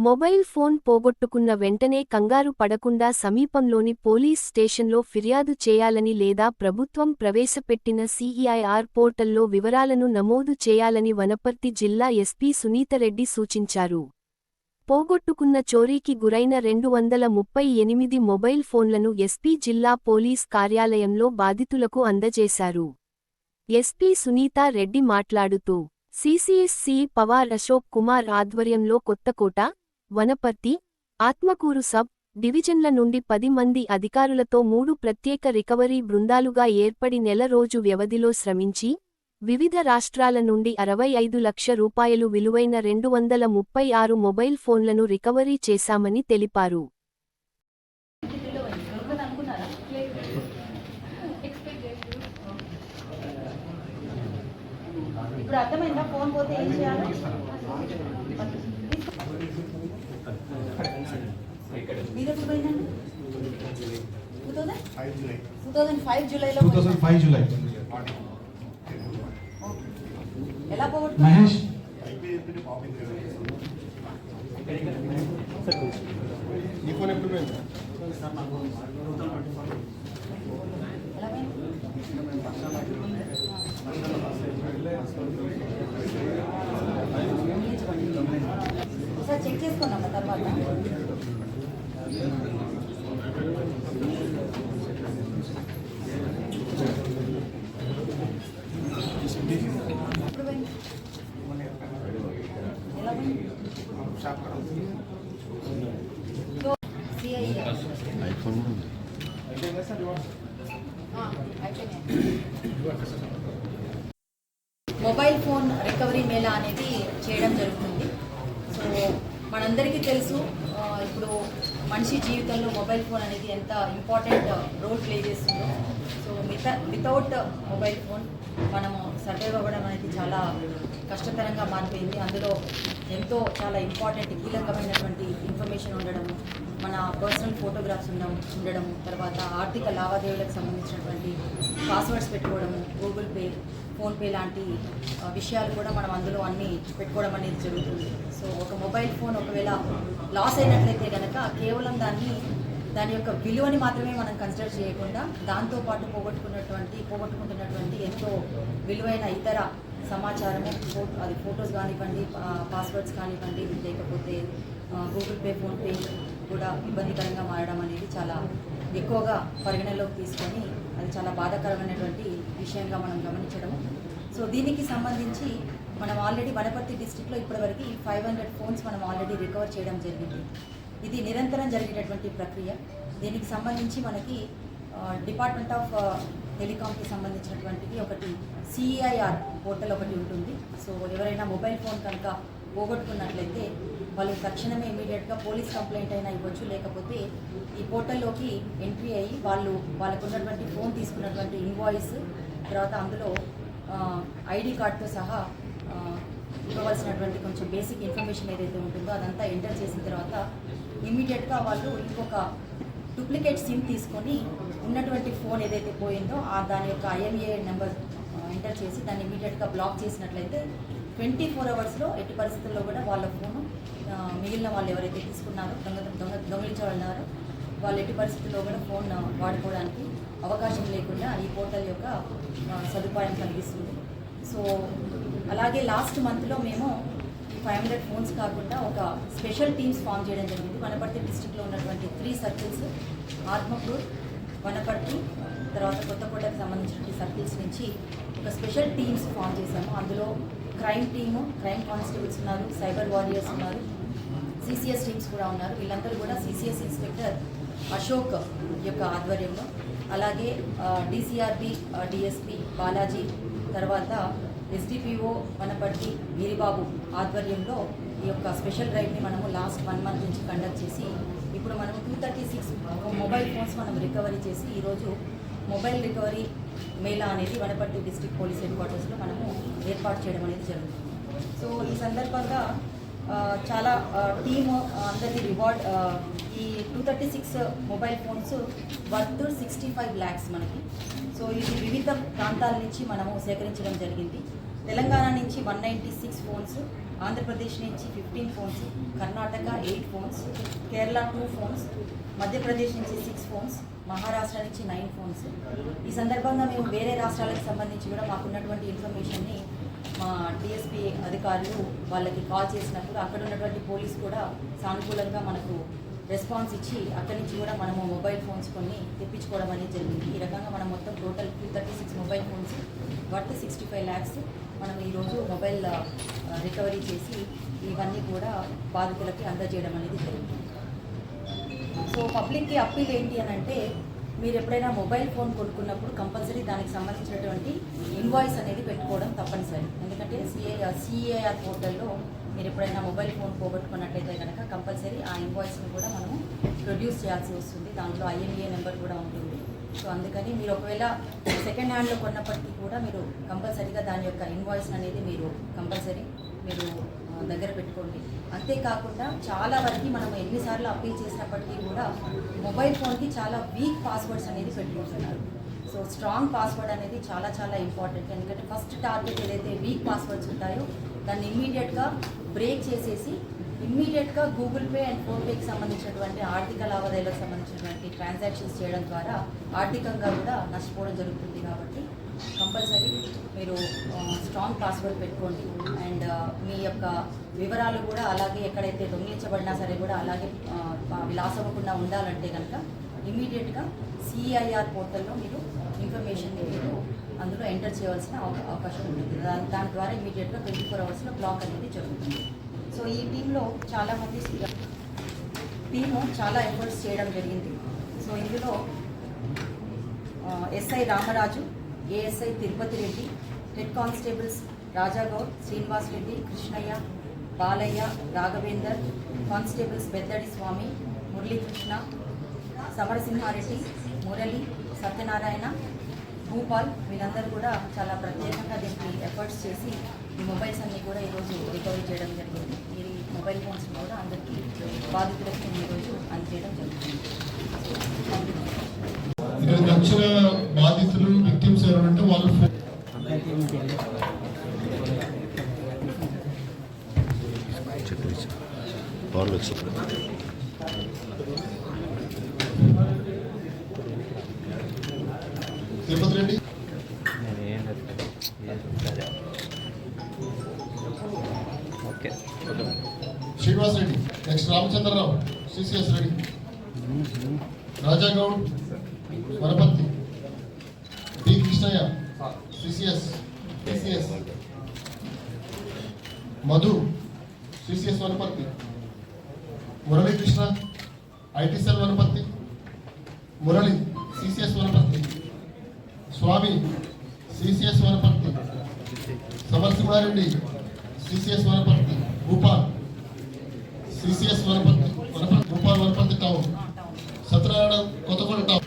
Mobile phone పోగొట్టుకున్న వెంటనే కంగారు పడకుండా సమీపంలోని పోలీస్ స్టేషన్లో ఫిర్యాదు చేయాలని లేదా ప్రభుత్వం ప్రవేశపెట్టిన సిఈఐఆర్ పోర్టల్లో వివరాలను నమోదు చేయాలని వనపర్తి జిల్లా ఎస్పీ సునీతారెడ్డి సూచించారు. పోగొట్టుకున్న చోరీకి గురైన 238 మొబైల్ ఫోన్లను ఎస్పీ జిల్లా పోలీస్ కార్యాలయంలో బాధితులకు అందజేశారు. ఎస్పీ సునీతారెడ్డి మాట్లాడుతూ సిసిఎస్ పవార్ అశోక్ కుమార్ ఆధ్వర్యంలో కొత్తకోట, వనపర్తి, ఆత్మకూరు సబ్ డివిజన్ల నుండి 10 మంది అధికారులతో 3 ప్రత్యేక రికవరీ బృందాలుగా ఏర్పడి నెల రోజు వ్యవధిలో శ్రమించి వివిధ రాష్ట్రాల నుండి 65 లక్షల రూపాయలు విలువైన 236 మొబైల్ ఫోన్లను రికవరీ చేశామని తెలిపారు. ఇప్పుడు అర్థమైందా? ఫోన్ పోతే ఏం చేయాలి? 2005 జూలైలో ఎలా పోగొట్టుకున్నావు? ఒకసారి చెక్ చేసుకున్నామా తర్వాత? మొబైల్ ఫోన్ రికవరీ మేళా అనేది చేయడం జరుగుతుంది. సో మనందరికీ తెలుసు, ఇప్పుడు మనిషి జీవితంలో మొబైల్ ఫోన్ అనేది ఎంత ఇంపార్టెంట్ రోల్ ప్లే చేస్తుందో. సో వితౌట్ మొబైల్ ఫోన్ మనము సర్వైవ్ అవ్వడం అనేది చాలా కష్టతరంగా మారిపోయింది. అందులో చాలా ఇంపార్టెంట్ కీలకమైనటువంటి ఇన్ఫర్మేషన్ ఉండడము, మన పర్సనల్ ఫోటోగ్రాఫ్స్ ఉండడము, తర్వాత ఆర్థిక లావాదేవీలకు సంబంధించినటువంటి పాస్వర్డ్స్ పెట్టుకోవడము, గూగుల్ పే, ఫోన్పే లాంటి విషయాలు కూడా మనం అందులో అన్నీ పెట్టుకోవడం అనేది జరుగుతుంది. సో ఒక మొబైల్ ఫోన్ ఒకవేళ లాస్ అయినట్లయితే కనుక కేవలం దాని యొక్క విలువని మాత్రమే మనం కన్సిడర్ చేయకుండా దాంతోపాటు పోగొట్టుకుంటున్నటువంటి ఎంతో విలువైన ఇతర సమాచారము, అది ఫొటోస్ కానివ్వండి, పాస్వర్డ్స్ కానివ్వండి, లేకపోతే గూగుల్ పే, ఫోన్పే కూడా ఇబ్బందికరంగా మారడం అనేది చాలా ఎక్కువగా పరిగణలోకి తీసుకొని అది చాలా బాధాకరమైనటువంటి విషయంగా మనం గమనించడము. సో దీనికి సంబంధించి మనం ఆల్రెడీ వనపర్తి డిస్ట్రిక్ట్లో ఇప్పటివరకు 500 ఫోన్స్ మనం ఆల్రెడీ రికవర్ చేయడం జరిగింది. ఇది నిరంతరం జరిగేటటువంటి ప్రక్రియ. దీనికి సంబంధించి మనకి డిపార్ట్మెంట్ ఆఫ్ టెలికాంకి సంబంధించినటువంటిది ఒకటి సిఈఐఆర్ పోర్టల్ ఒకటి ఉంటుంది. సో ఎవరైనా మొబైల్ ఫోన్ కనుక పోగొట్టుకున్నట్లయితే వాళ్ళు తక్షణమే ఇమీడియట్గా పోలీస్ కంప్లైంట్ అయినా ఇవ్వచ్చు, లేకపోతే ఈ పోర్టల్లోకి ఎంట్రీ అయ్యి వాళ్ళకు ఉన్నటువంటి ఫోన్ తీసుకున్నటువంటి ఇన్వాయిస్, తర్వాత అందులో ఐడి కార్డ్తో సహా ఇవ్వవలసినటువంటి కొంచెం బేసిక్ ఇన్ఫర్మేషన్ ఏదైతే ఉంటుందో అదంతా ఎంటర్ చేసిన తర్వాత ఇమీడియట్గా వాళ్ళు ఇంకొక డూప్లికేట్ సిమ్ తీసుకొని ఉన్నటువంటి ఫోన్ ఏదైతే పోయిందో దాని యొక్క IMEI నెంబర్ ఎంటర్ చేసి దాన్ని ఇమీడియట్గా బ్లాక్ చేసినట్లయితే 24 అవర్స్లో ఎట్టి పరిస్థితుల్లో కూడా వాళ్ళ ఫోను మిగిలిన వాళ్ళు ఎవరైతే తీసుకున్నారో దొంగిలించబడినారో వాళ్ళు ఎట్టి పరిస్థితుల్లో కూడా ఫోన్ వాడుకోవడానికి అవకాశం లేకుండా ఈ పోర్టల్ యొక్క సదుపాయం కలిగిస్తుంది. సో అలాగే లాస్ట్ మంత్లో మేము 500 ఫోన్స్ కాకుండా ఒక స్పెషల్ టీమ్స్ ఫామ్ చేయడం జరిగింది. వనపర్తి డిస్ట్రిక్ట్లో ఉన్నటువంటి 3 సర్కిల్స్, ఆత్మకూరు, వనపర్తి, తర్వాత కొత్తకోటకు సంబంధించిన సర్కిల్స్ నుంచి ఒక స్పెషల్ టీమ్స్ ఫామ్ చేశాము. అందులో క్రైమ్ టీము, క్రైమ్ కానిస్టేబుల్స్ ఉన్నారు, సైబర్ వారియర్స్ ఉన్నారు, సిసిఎస్ టీమ్స్ కూడా ఉన్నారు. వీళ్ళందరూ కూడా సిసిఎస్ ఇన్స్పెక్టర్ అశోక్ యొక్క ఆధ్వర్యంలో, అలాగే డిసిఆర్బి డిఎస్పి బాలాజీ, తర్వాత SDPO వనపర్తి వీరిబాబు ఆధ్వర్యంలో ఈ యొక్క స్పెషల్ డ్రైవ్ని మనము లాస్ట్ 1 మంత్ నుంచి కండక్ట్ చేసి ఇప్పుడు మనము 236 మొబైల్ ఫోన్స్ మనం రికవరీ చేసి ఈరోజు మొబైల్ రికవరీ మేళా అనేది వనపర్తి డిస్ట్రిక్ట్ పోలీస్ హెడ్ క్వార్టర్స్లో మనము ఏర్పాటు చేయడం అనేది జరుగుతుంది. సో ఈ సందర్భంగా చాలా టీము అందరికీ రివార్డ్, ఈ 236 మొబైల్ ఫోన్స్ వర్త్ 65 lakhs మనకి. సో ఇది వివిధ ప్రాంతాల నుంచి మనము సేకరించడం జరిగింది. తెలంగాణ నుంచి నుంచి 196 ఫోన్స్, ఆంధ్రప్రదేశ్ నుంచి 15 phones, Karnataka 8 phones, Kerala 2 phones, Madhya Pradesh నుంచి 6 ఫోన్స్, మహారాష్ట్ర నుంచి 9 ఫోన్స్. ఈ సందర్భంగా మేము వేరే రాష్ట్రాలకు సంబంధించి కూడా మాకున్నటువంటి ఇన్ఫర్మేషన్ని మా డిఎస్పీ అధికారులు వాళ్ళకి కాల్ చేసినప్పుడు అక్కడ ఉన్నటువంటి పోలీస్ కూడా సానుకూలంగా మనకు రెస్పాన్స్ ఇచ్చి అక్కడి నుంచి కూడా మనము మొబైల్ ఫోన్స్ కొన్ని తెప్పించుకోవడం అనేది జరిగింది. ఈ రకంగా మనం మొత్తం total 236 mobile phones worth 65 lakhs మనం ఈరోజు మొబైల్ రికవరీ చేసి ఇవన్నీ కూడా బాధితులకి అందజేయడం అనేది జరిగింది. సో పబ్లిక్కి అప్పీల్ ఏంటి అని అంటే, మీరు ఎప్పుడైనా మొబైల్ ఫోన్ కొనుక్కున్నప్పుడు కంపల్సరీ దానికి సంబంధించినటువంటి ఇన్వాయిస్ అనేది పెట్టుకోవడం తప్పనిసరి. ఎందుకంటే సిఏఆర్ పోర్టల్లో మీరు ఎప్పుడైనా మొబైల్ ఫోన్ పోగొట్టుకున్నట్లయితే కనుక కంపల్సరీ ఆ ఇన్వాయిస్ని కూడా మనము ప్రొడ్యూస్ చేయాల్సి వస్తుంది. దాంట్లో IMEI నెంబర్ కూడా ఉంటుంది. సో అందుకని మీరు ఒకవేళ సెకండ్ హ్యాండ్లో కొన్నప్పటికీ కూడా మీరు కంపల్సరీగా దాని యొక్క ఇన్వాయిస్ అనేది మీరు కంపల్సరీ మీరు దగ్గర పెట్టుకోండి. అంతేకాకుండా చాలా వరకు మనం ఎన్నిసార్లు అప్పీల్ చేసినప్పటికీ కూడా మొబైల్ ఫోన్కి చాలా వీక్ పాస్వర్డ్స్ అనేది పెట్టుకుంటున్నారు. సో స్ట్రాంగ్ పాస్వర్డ్ అనేది చాలా చాలా ఇంపార్టెంట్. ఎందుకంటే ఫస్ట్ టార్గెట్ ఏదైతే వీక్ పాస్వర్డ్స్ ఉంటాయో దాన్ని ఇమ్మీడియట్గా బ్రేక్ చేసేసి ఇమ్మీడియట్గా గూగుల్ పే అండ్ ఫోన్పేకి సంబంధించినటువంటి ఆర్థిక లావాదేవీలకు సంబంధించినటువంటి ట్రాన్సాక్షన్స్ చేయడం ద్వారా ఆర్థికంగా కూడా నష్టపోవడం జరుగుతుంది. కాబట్టి కంపల్సరీ మీరు స్ట్రాంగ్ పాస్వర్డ్ పెట్టుకోండి. అండ్ మీ యొక్క వివరాలు కూడా అలాగే ఎక్కడైతే దొంగిలించబడినా సరే కూడా అలాగే లాస్ అవ్వకుండా ఉండాలంటే కనుక ఇమ్మీడియట్గా సిఐఆర్ పోర్టల్లో మీరు ఇన్ఫర్మేషన్ని మీరు అందులో ఎంటర్ చేయవలసిన అవకాశం ఉంటుంది. దాని ద్వారా ఇమీడియట్గా 24 hours బ్లాక్ అనేది జరుగుతుంది. సో ఈ టీంలో చాలామంది టీము చాలా ఎఫర్ట్స్ చేయడం జరిగింది. సో ఇందులో SI Ramaraju, ASI Tirupati Reddy, head constables Rajagoud, Srinivas Reddy, Krishnaiah, Balaiah, Raghavender, constables Beddadi Swamy, Muralikrishna, Samarasimhareddy, Murali, Satyanarayana, Bhupal వీళ్ళందరూ కూడా చాలా ప్రత్యేకంగా దీనికి ఎఫర్ట్స్ చేసి ఈ మొబైల్స్ అన్నీ కూడా ఈరోజు రికవరీ చేయడం జరిగింది. ఈ మొబైల్ ఫోన్స్ని కూడా అందరికీ బాధితులకి మేము ఈరోజు అందజేయడం జరుగుతుంది. ఇక్కడికి వచ్చిన బాధితులు విక్టిమ్స్ ఎవరంటే వాళ్ళు Tirupati Reddy, Srinivas Reddy, next Ramachandrarao, CCS Reddy, Rajagoud, Wanaparthy, D Krishnaiah, CCS, Madhu, CCS Wanaparthy, Muralikrishna, IT cell Wanaparthy, Murali, CCS Wanaparthy, Swamy, CCS Wanaparthy, Samarasimhareddy, CCS Wanaparthy, Bhupal, CCS Wanaparthy, Bhupal Wanaparthy town, Satyanarayana Kothaguda town.